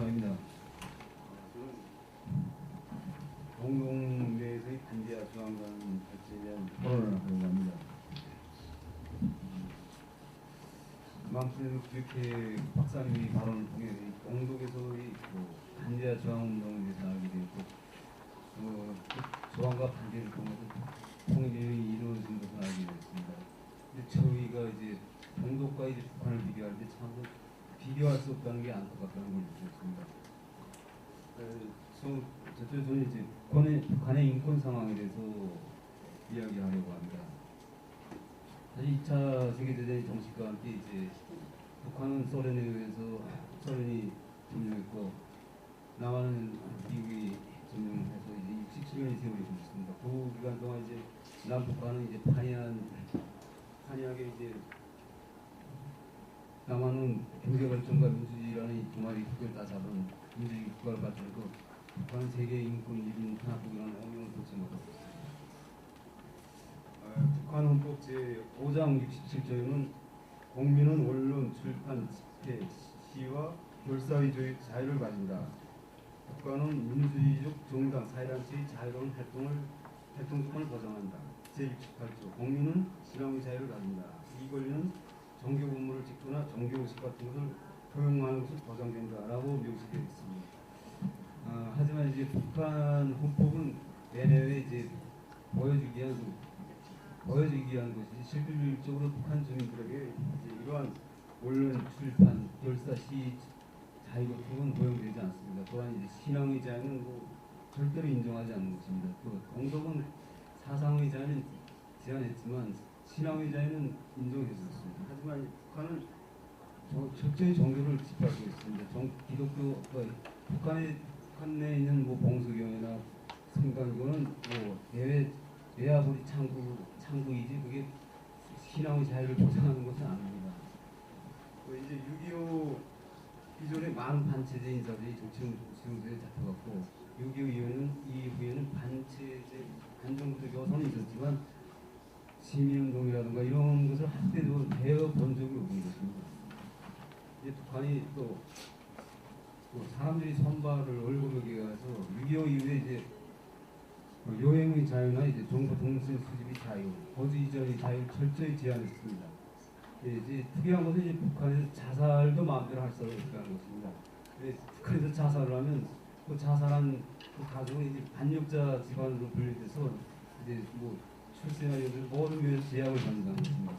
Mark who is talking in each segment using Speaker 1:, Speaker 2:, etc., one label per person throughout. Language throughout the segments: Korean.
Speaker 1: 조항입니다. 공동 내에서의 반대와 조항과는 발제에 대한 토론을 하려고 합니다. 망치는 이렇게 박사님이 발언을 통해 공동에서의 반대와 조항 운동에 대해서 알게 되었고 조항과 반대를 통해서 통일이 이루어진 것을 알게 됐습니다. 근데 저희가 이제 동독과 이제 북한을 비교할 때 참 비교할 수 없다는 게 안타깝다는 걸 느꼈습니다. 저는 이제 북한의 인권 상황에 대해서 이야기하려고 합니다. 사실 2차 세계대전의 정식과 함께 이제 북한은 소련에 의해서 소련이 점령했고 남한은 미국이 점령해서 이제 67년의 세월이 흘렀습니다. 그 기간 동안 이제 남북한은 이제 판이하게 이제 남한은 경제발전과 민주주의라는 두 마리 토끼를 따잡은 민주주의 국가를 발전하고 북한은 세계 인권 일인 하나국이라는 어명을 놓지 못했습니다. 북한 헌법 제5장 67조에는 국민은 언론, 출판, 집회, 시와 결사의 자유를 가진다. 국가는 민주주의적 정당, 사회단체의 자유로운 활동 조건을 보장한다. 제68조 국민은 신앙의 자유를 가진다. 이 권리는 종교 건물을 짓거나 종교 의식 같은 것을 허용하는 것을 보장된다라고 명시되어 있습니다. 하지만 이제 북한 헌법은 내년에 이제 보여주기 위한 것이지 실질적으로 북한 주민들에게 이제 이러한 언론, 출판, 결사, 시 자유 같은 건 허용되지 않습니다. 또한 이제 신앙의 자유는 절대로 인정하지 않는 것입니다. 또 동독은 사상의 자유는 제한했지만 신앙의 자유는 인정했었습니다. 하지만 북한은 철저히 종교를 짓밟고 있습니다. 북한 내에 있는 봉수경이나 성당교는 내야벌이 창구이지 그게 신앙의 자유를 보장하는 것은 아닙니다. 이제 6.25 기존의 많은 반체제 인사들이 정치지도부에 잡혀갔고 6.25 이후에는 반정부적 여선이 있었지만 시민운동이라든가 이런 것을 한때도 되어본 적이 없는 것입니다. 이제 북한이 또 사람들이 선발을 월급에 가서 6.25 이후에 이제 여행의 자유나 이제 정보 통신 수집의 자유, 거주 이전의 자유를 철저히 제한했습니다. 이제 특이한 것은 이제 북한에서 자살도 마음대로 할 수 없다는 것입니다. 북한에서 자살을 하면 그 자살한 그 가족은 이제 반역자 집안으로 분류돼서 이제 출세나 이런 모든 면에서 제약을 받는다는 것입니다.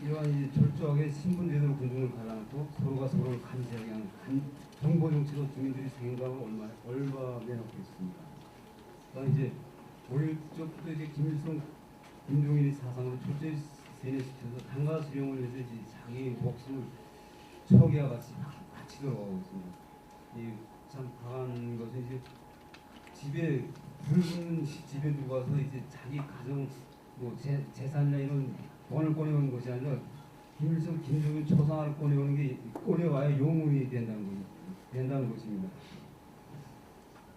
Speaker 1: 이러한 이제 철저하게 신분 제도로 군중을 갈라놓고 서로가 서로를 감시하게 하는 정보 정치로 주민들이 생각을 얼마매놓고 있습니다. 그러니까 이제 5.16부터 이제 김정일이 사상으로 철저히 세뇌시켜서 당가 수령을 위해서 이제 자기의 목숨을 척이와 같이 바치도록 있습니다. 참 강한 것은 이제 붉은 집에 들어가서 이제 자기 가정 재산이나 이런 돈을 꺼내오는 것이 아니라 김일성, 김정일 초상화를 꺼내오는 게 꺼내와야 용음이 된다는 것입니다.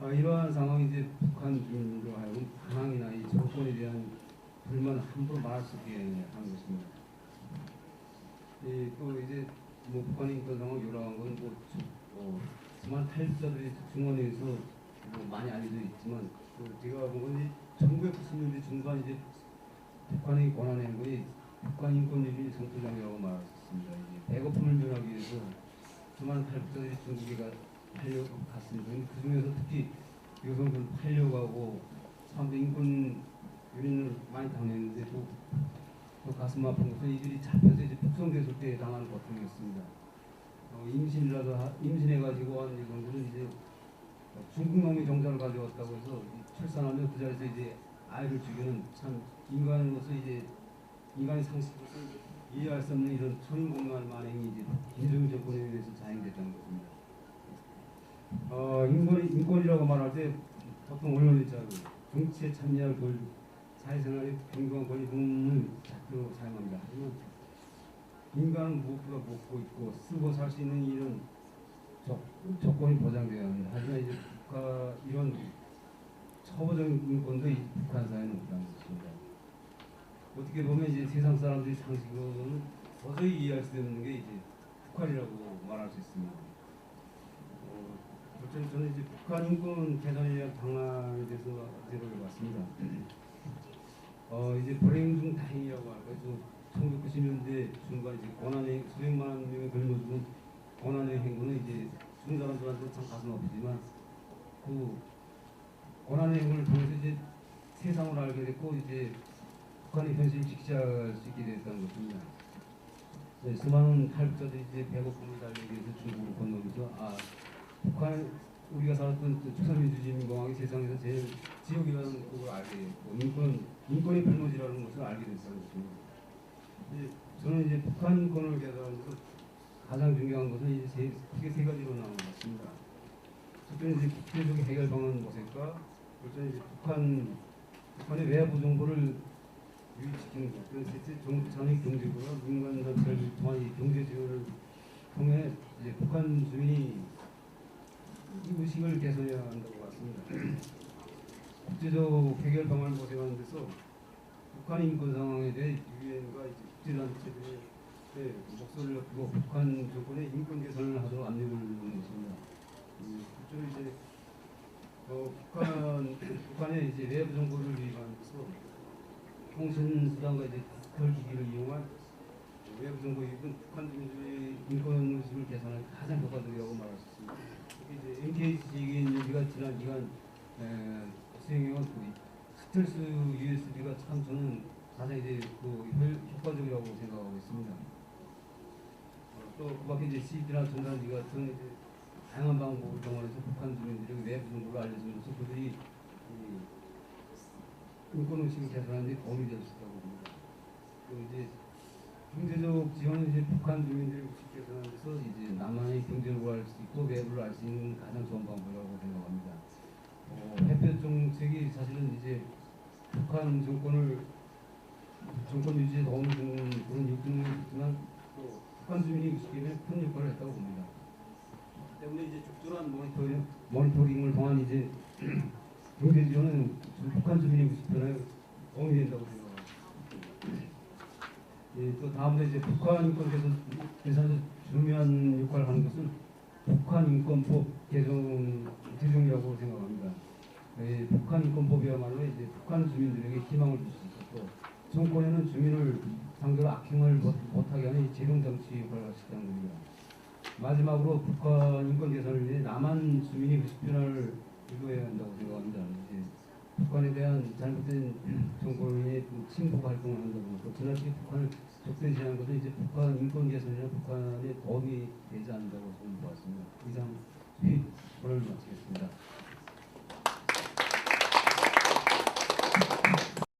Speaker 1: 이러한 상황이 이제 북한 주민으로 하여금 반항이나 이 정권에 대한 불만을 함부로 말할 수 있게 하는 것입니다. 또 이제 북한의 인권 상황 요란한 건 수많은 탈북자들이 중원에서 많이 알려져 있지만 제가 보면 1990년대 중반 이제 북한의 권한 행동이 북한 인권유지 성토장이라고 말할 수 있습니다. 이제 배고픔을 면하기 위해서 수많은 탈북자들이 중국에 갔습니다. 그 중에서 특히 여성들 팔려고 하고 사람들 인권 유린을 많이 당했는데 또 가슴 아픈 것은 이들이 잡혀서 이제 북송됐을 때 당하는 고통이었습니다. 임신해가지고 한 여성들은 이제 중국 놈이 정자를 가져왔다고 해서 출산하면 그 자리에서 이제 아이를 죽이는 참 인간으로서 이제 인간의 상식으로서 이해할 수 없는 이런 천인공노한 만행이 이제 김정일 정권에 의해서 자행됐다는 것입니다. 인권이라고 말할 때 보통 언론의 자유, 정치에 참여할 권리, 사회생활의 평등한 권리 등을 자꾸 사용합니다. 하지만 인간은 무엇보다 먹고 있고 쓰고 살 수 있는 이런 조건이 보장되어야 합니다. 하지만 이제 이런 초보적인 인권도 이 북한 사회는 없다는 것입니다. 어떻게 보면 이제 세상 사람들이 상식으로는 도저히 이해할 수 없는 게 이제 북한이라고 말할 수 있습니다. 저는 이제 북한 인권 개선에 대한 방안에 대해서 생각해 봤습니다. 이제 불행 중 다행이라고 할까요? 1990년대 중반 이제 고난의 수백만 명의 걸려준 고난의 행군은 이제 죽은 사람들한테 참 가슴 아프지만 그 고난의 행군을 통해서 이제 세상을 알게 됐고 이제 북한의 현실을 직시할 수 있게 됐다는 것입니다. 네, 수많은 탈북자들이 이제 배고픔을 달래기 위해서 중국으로 건너면서 북한 우리가 살았던 조선민주주의민공화국이 세상에서 제일 지옥이라는 걸 알게 됐고 인권의 불모지라는 것을 알게 됐다는 것입니다. 저는 이제 북한 인권을 개선하면서 가장 중요한 것은 이제 크게 세 가지로 나오는 것 같습니다. 첫째는 이제 국제적인 해결 방안 모색과 둘째는 이제 북한의 외부 정보를 유지시키는 것. 그래서 셋째 전액 경제부와 민간 단체를 통한 이 경제 지원을 통해 이제 북한 주민이 이 의식을 개선해야 한다고 봤습니다. 국제적 해결 방안을 모색하는 데서 북한 인권 상황에 대해 유엔과 국제단체들의 목소리를 높이고 북한 정권의 인권 개선을 하도록 압력을 넣는 것입니다. 그쪽은 이제 북한의 이제 외부 정보를 유입하는 데서 통신 수단과 이제 디지털 기기를 이용한 외부 정보 유입은 북한 주민들의 인권 의식을 개선하는 가장 효과적이라고 말할 수 있습니다. 특히 이제 MKG인 여기가 지난 기간 수행해온 스텔스 USB가 참 저는 가장 이제 효과적이라고 생각하고 있습니다. 또 그밖에 이제 CD나 전단지 같은 이제 다양한 방법을 동원해서 북한 주민들에게 외부 정보를 알려주면서 그들이 인권 의식을 개선하는 데 도움이 될 수 있다고 봅니다. 또 이제 경제적 지원은 이제 북한 주민들의 의식 개선하는 데서 이제 남한의 경제를 알 수 있고 외부를 알 수 있는 가장 좋은 방법이라고 생각합니다. 해외 정책이 사실은 이제 북한 정권 유지에 도움을 주는 그런 역량이 있지만 또 북한 주민이 의식에 큰 역할을 했다고 봅니다. 때문에 이제 적절한 모니터링을 통한 이제 경제 지원은 북한 주민의 의식 변화에 도움이 된다고 생각합니다. 또 다음으로 이제 북한 인권 개선에서 중요한 역할을 하는 것은 북한 인권법 개정이라고 생각합니다. 북한 인권법이야말로 이제 북한 주민들에게 희망을 줄 수 있었고 정권에는 주민을 상대로 악행을 못하게 하는 재정 정치 역할을 할 수 있다는 겁니다. 마지막으로 북한 인권 개선을 위해 남한 주민이 의식 변화를 유도해야 한다고 생각합니다. 이제 북한에 대한 잘못된 정권의 침묵 활동을 한다고 또 지나치게 북한을 적대시하는 것은 이제 북한 인권 개선이나 북한에 도움이 되지 않는다고 저는 보았습니다. 이상 발언을 마치겠습니다.